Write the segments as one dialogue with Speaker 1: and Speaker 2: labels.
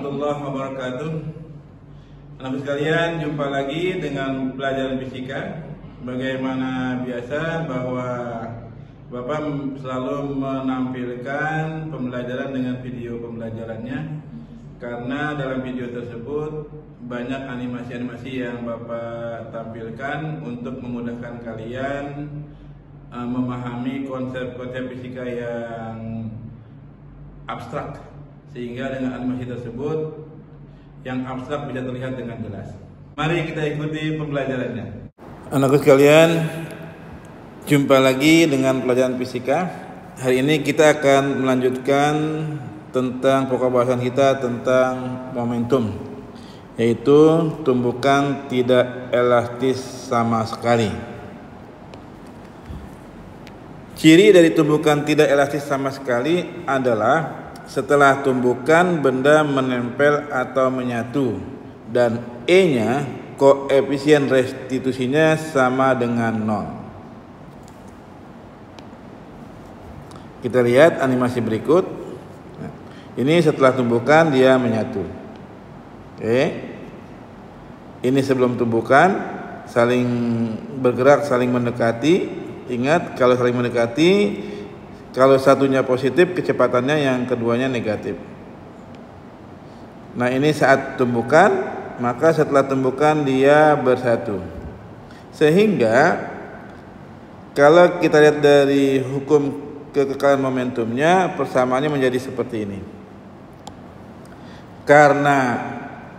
Speaker 1: warahmatullahi wabarakatuh. Anak sekalian, jumpa lagi dengan pelajaran fisika. Bagaimana biasa bahwa Bapak selalu menampilkan pembelajaran dengan video pembelajarannya, karena dalam video tersebut banyak animasi-animasi yang Bapak tampilkan untuk memudahkan kalian memahami konsep-konsep fisika yang abstrak, sehingga dengan animasi tersebut yang abstrak bisa terlihat dengan jelas. Mari kita ikuti pembelajarannya. Anakku sekalian, jumpa lagi dengan pelajaran fisika. Hari ini kita akan melanjutkan tentang pokok bahasan kita tentang momentum, yaitu tumbukan tidak elastis sama sekali. Ciri dari tumbukan tidak elastis sama sekali adalah setelah tumbukan benda menempel atau menyatu, dan E-nya, koefisien restitusinya sama dengan 0. Kita lihat animasi berikut. Ini setelah tumbukan dia menyatu. Oke. Ini sebelum tumbukan saling bergerak, saling mendekati. Ingat, kalau saling mendekati, kalau satunya positif, kecepatannya yang keduanya negatif. Nah, ini saat tumbukan, maka setelah tumbukan dia bersatu. Sehingga kalau kita lihat dari hukum kekekalan momentumnya, persamaannya menjadi seperti ini. Karena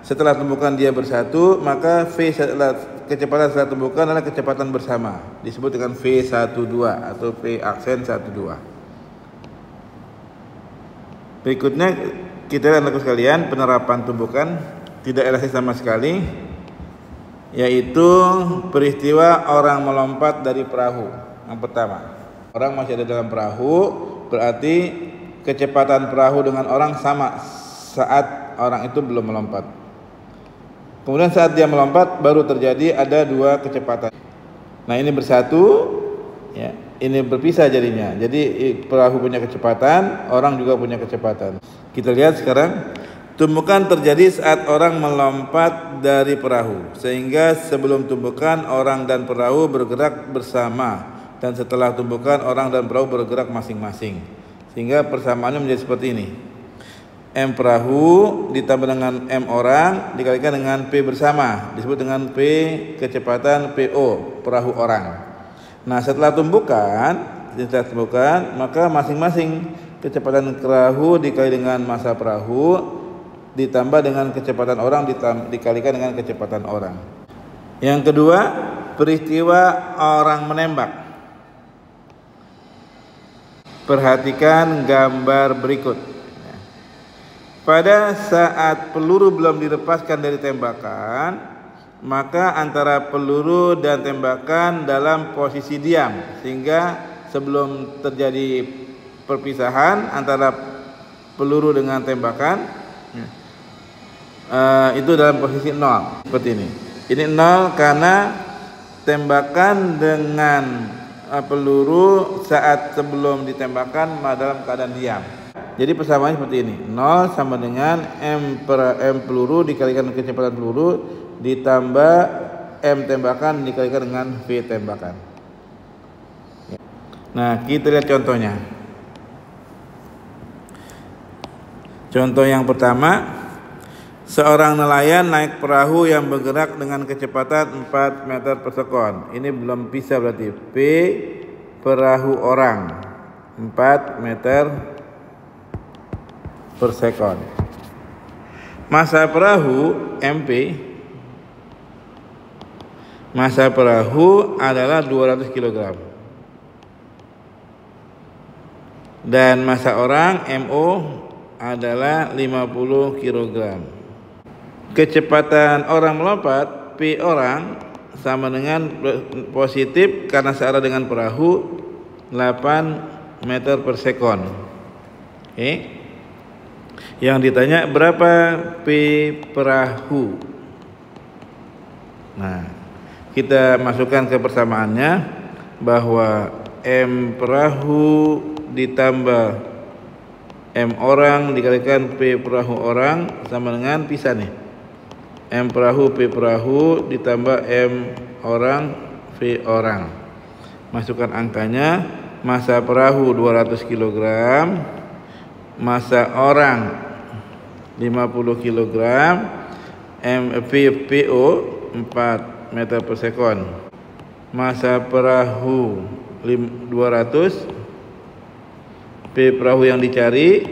Speaker 1: setelah tumbukan dia bersatu, maka V setelah kecepatan setelah tumbukan adalah kecepatan bersama, disebut dengan V12 atau V aksen 12. Berikutnya kita lihat anak sekalian penerapan tumbukan tidak elastis sama sekali, yaitu peristiwa orang melompat dari perahu. Yang pertama, orang masih ada dalam perahu, berarti kecepatan perahu dengan orang sama saat orang itu belum melompat. Kemudian saat dia melompat baru terjadi ada dua kecepatan. Nah, ini bersatu, ya, ini berpisah jadinya. Jadi perahu punya kecepatan, orang juga punya kecepatan. Kita lihat sekarang, tumbukan terjadi saat orang melompat dari perahu, sehingga sebelum tumbukan orang dan perahu bergerak bersama, dan setelah tumbukan orang dan perahu bergerak masing-masing. Sehingga persamaannya menjadi seperti ini. M perahu ditambah dengan M orang dikalikan dengan P bersama, disebut dengan P kecepatan PO, perahu orang. Nah, setelah tumbukan, maka masing-masing kecepatan perahu dikali dengan massa perahu ditambah dengan kecepatan orang dikalikan dengan kecepatan orang. Yang kedua, peristiwa orang menembak. Perhatikan gambar berikut. Pada saat peluru belum dilepaskan dari tembakan, maka antara peluru dan tembakan dalam posisi diam, sehingga sebelum terjadi perpisahan antara peluru dengan tembakan, itu dalam posisi 0, seperti ini. Ini 0 karena tembakan dengan peluru saat sebelum ditembakkan dalam keadaan diam. Jadi persamaannya seperti ini. 0 sama dengan M peluru dikalikan dengan kecepatan peluru ditambah M tembakan dikalikan dengan V tembakan. Nah, kita lihat contohnya. Contoh yang pertama, seorang nelayan naik perahu yang bergerak dengan kecepatan 4 meter per sekon. Ini belum bisa berarti. P perahu orang 4 meter per sekon. Massa perahu MP, massa perahu adalah 200 kg. Dan massa orang MO adalah 50 kg. Kecepatan orang melompat P orang sama dengan positif karena searah dengan perahu 8 meter per sekon. Oke. Yang ditanya berapa P perahu. Nah, kita masukkan ke persamaannya bahwa M perahu ditambah M orang dikalikan P perahu orang sama dengan pisah nih. M perahu P perahu ditambah M orang V orang. Masukkan angkanya. Massa perahu 200 kg, massa orang 50 kg, PO 4 meter per sekon. Massa perahu 200, P perahu yang dicari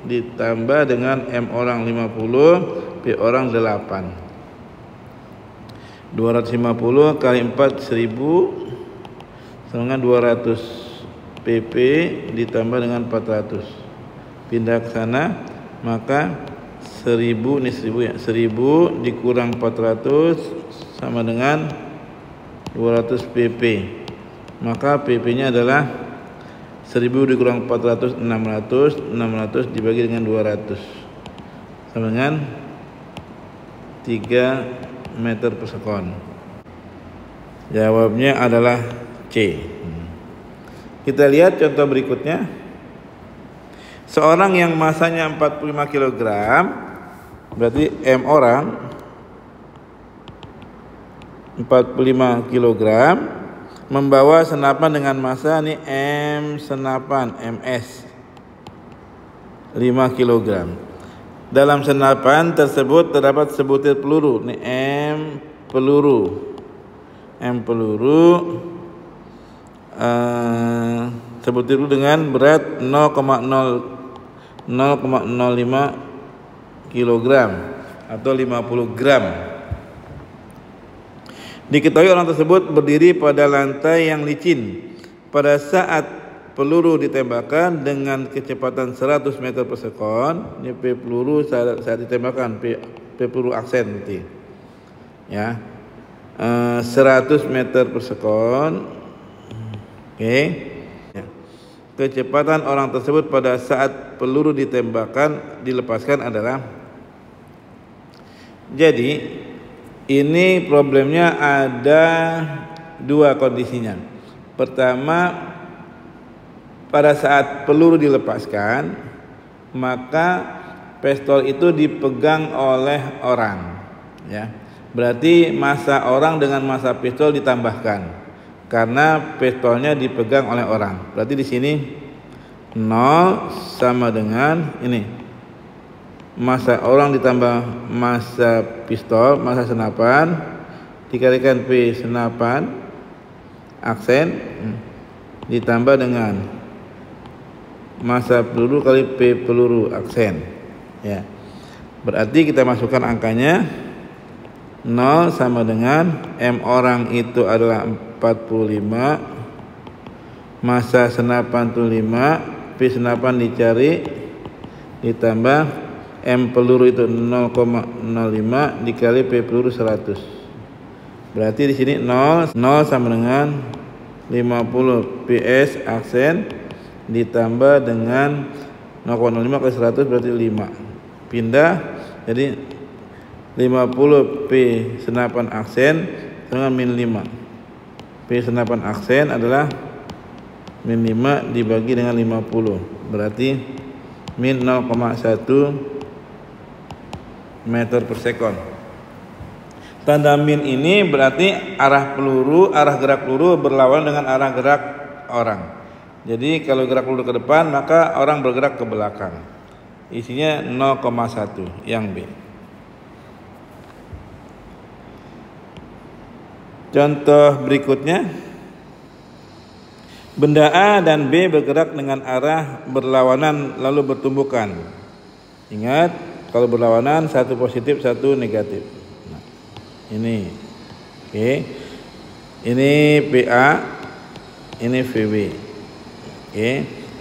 Speaker 1: ditambah dengan M orang 50, P orang 8. 250 kali 4 1000 sama dengan 200 PP ditambah dengan 400. Pindah ke sana, maka 1000 ini 1000 ya. 1000 dikurang 400 sama dengan 200 PP. Maka PP-nya adalah 1000 dikurang 400 600, 600 dibagi dengan 200 sama dengan 3 meter per sekon. Jawabnya adalah C. Kita lihat contoh berikutnya. Seorang yang massanya 45 kg, berarti M orang 45 kg, membawa senapan dengan massa ini M senapan MS 5 kg. Dalam senapan tersebut terdapat sebutir peluru. Ini M peluru. Sebutir peluru dengan berat 0,05 kg atau 50 gram. Diketahui orang tersebut berdiri pada lantai yang licin pada saat peluru ditembakkan dengan kecepatan 100 meter per sekon. Ini P peluru saat ditembakkan, P peluru aksen nanti. Ya. 100 meter per sekon. Oke. Ya. Kecepatan orang tersebut pada saat peluru dilepaskan adalah. Jadi ini problemnya ada dua kondisinya. Pertama, pada saat peluru dilepaskan, maka pistol itu dipegang oleh orang, ya. Berarti massa orang dengan massa pistol ditambahkan karena pistolnya dipegang oleh orang. Berarti di sini 0 sama dengan ini. Massa orang ditambah massa pistol, massa senapan dikalikan P senapan aksen ditambah dengan massa peluru kali P peluru aksen. Ya. Berarti kita masukkan angkanya 0 sama dengan M orang itu adalah 45, massa senapan itu 5, P senapan dicari ditambah M peluru itu 0,05 dikali P peluru 100. Berarti di sini 0 sama dengan 50 PS aksen ditambah dengan 0,05 kali 100 berarti 5. Pindah jadi 50 P senapan aksen dengan min 5. P senapan aksen adalah min 5 dibagi dengan 50. Berarti min 0,1 meter per sekon. Tanda min ini berarti arah gerak peluru berlawanan dengan arah gerak orang. Jadi kalau gerak peluru ke depan, maka orang bergerak ke belakang. Isinya 0,1 yang B. Contoh berikutnya, benda A dan B bergerak dengan arah berlawanan lalu bertumbukan. Ingat, kalau berlawanan satu positif satu negatif. Nah, ini, oke, ini PA, ini VB. Oke,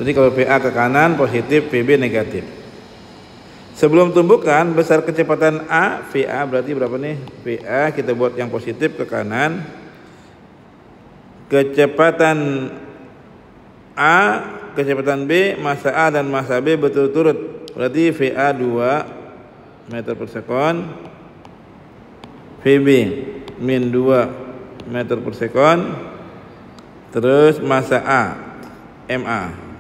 Speaker 1: jadi kalau PA ke kanan positif, VB negatif. Sebelum tumbukan, besar kecepatan A, VA berarti berapa nih? VA kita buat yang positif ke kanan. Kecepatan A, kecepatan B, massa A dan massa B berturut-turut. Berarti VA 2 meter per sekon, VB min 2 meter per sekon, terus massa A, MA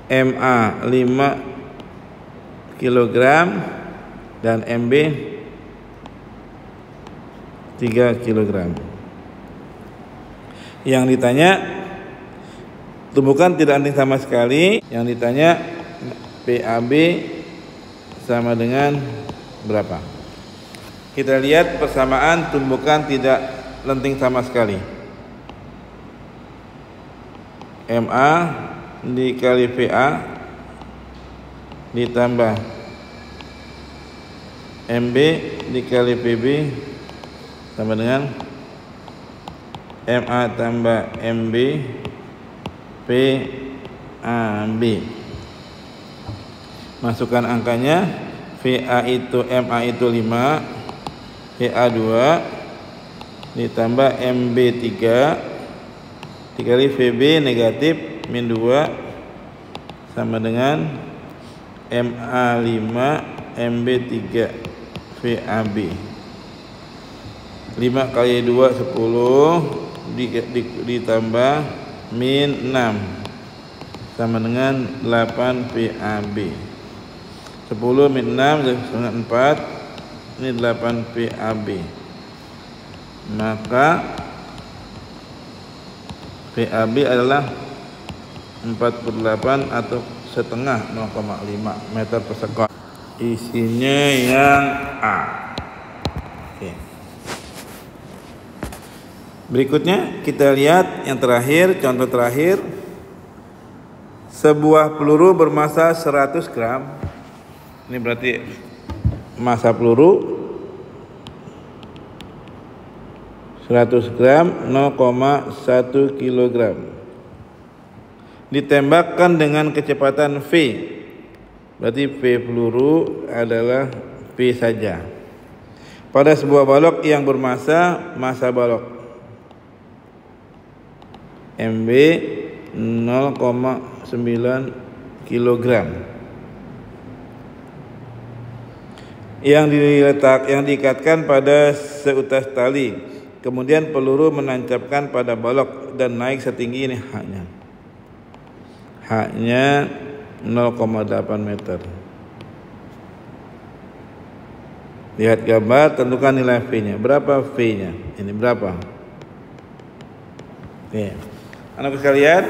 Speaker 1: MA 5 kg dan MB 3 kg. Yang ditanya tumbukan tidak lenting sama sekali, yang ditanya PAB sama dengan berapa? Kita lihat persamaan tumbukan tidak lenting sama sekali. MA dikali PA ditambah MB dikali PB sama dengan MA tambah MB PAB. Masukkan angkanya. VA itu MA itu 5, PA 2 ditambah MB 3 dikali VB negatif min 2 sama dengan MA 5 MB 3 VAB. 5 kali 2 10 ditambah min 6 sama dengan 8 PAB. 10 min 6 dengan 4, ini 8 PAB. Maka PAB adalah 48 atau setengah 0,5 meter per sekon. Isinya yang A. Oke. Berikutnya kita lihat yang terakhir, contoh terakhir. Sebuah peluru bermasa 100 gram. Ini berarti massa peluru 100 gram 0,1 kg. Ditembakkan dengan kecepatan V. Berarti V peluru adalah V saja. Pada sebuah balok yang bermassa, massa balok MB 0,9 kg. Yang diikatkan pada seutas tali, kemudian peluru menancapkan pada balok dan naik setinggi ini haknya 0,8 meter. Lihat gambar, tentukan nilai V-nya. Berapa V-nya? Ini berapa? Oke. Anak sekalian,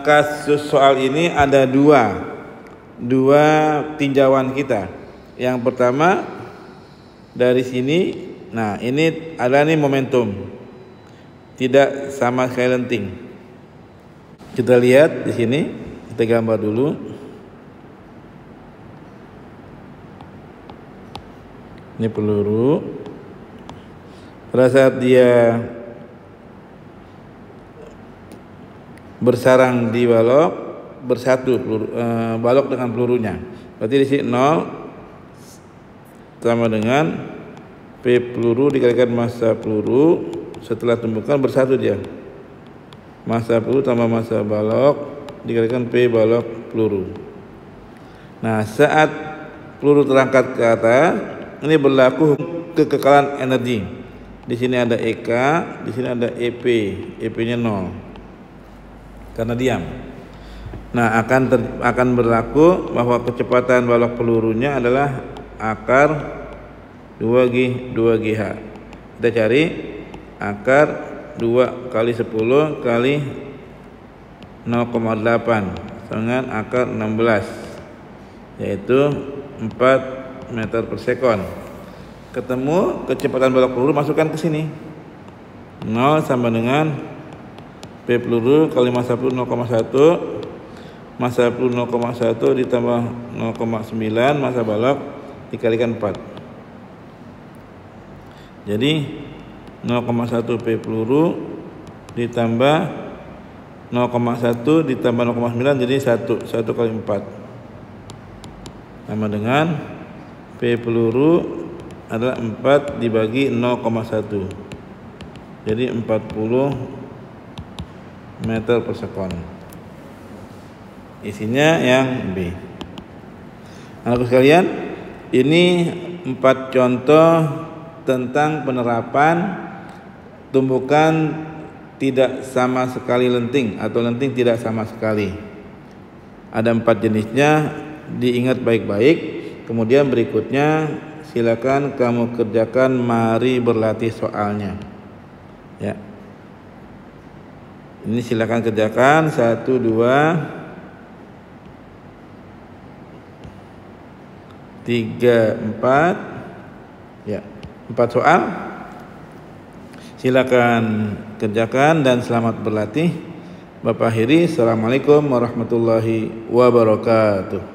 Speaker 1: kasus soal ini ada dua tinjauan kita. Yang pertama dari sini, nah ini ada nih momentum tidak sama sekali lenting. Kita lihat di sini, kita gambar dulu. Ini peluru. Pada saat dia bersarang di balok, bersatu balok dengan pelurunya. Berarti di sini 0 sama dengan P peluru dikalikan massa peluru. Setelah tumbukan bersatu dia. Massa peluru tambah massa balok dikalikan P balok peluru. Nah, saat peluru terangkat ke atas, ini berlaku kekekalan energi. Di sini ada EK, di sini ada EP. EP-nya 0. Karena diam. Nah, akan berlaku bahwa kecepatan balok pelurunya adalah akar 2GH. Kita cari akar 2 kali 10 kali 0,8 dengan akar 16, yaitu 4 meter per sekon. Ketemu kecepatan balok peluru, masukkan ke sini. 0 sama dengan P peluru kali massa peluru 0,1, massa peluru 0,1 ditambah 0,9 massa balok dikalikan 4. Jadi 0,1 P peluru ditambah 0,1 ditambah 0,9 jadi 1 kali 4 sama dengan P peluru adalah 4 dibagi 0,1, jadi 40 meter per sekon. Isinya yang B. Anak sekalian, ini 4 contoh tentang penerapan tumbukan tidak sama sekali lenting atau lenting tidak sama sekali. Ada 4 jenisnya, diingat baik-baik. Kemudian berikutnya silakan kamu kerjakan, mari berlatih soalnya. Ya. Ini silakan kerjakan 1, 2, 3, 4. Ya, 4 soal. Silakan kerjakan dan selamat berlatih. Bapak akhiri, assalamualaikum warahmatullahi wabarakatuh.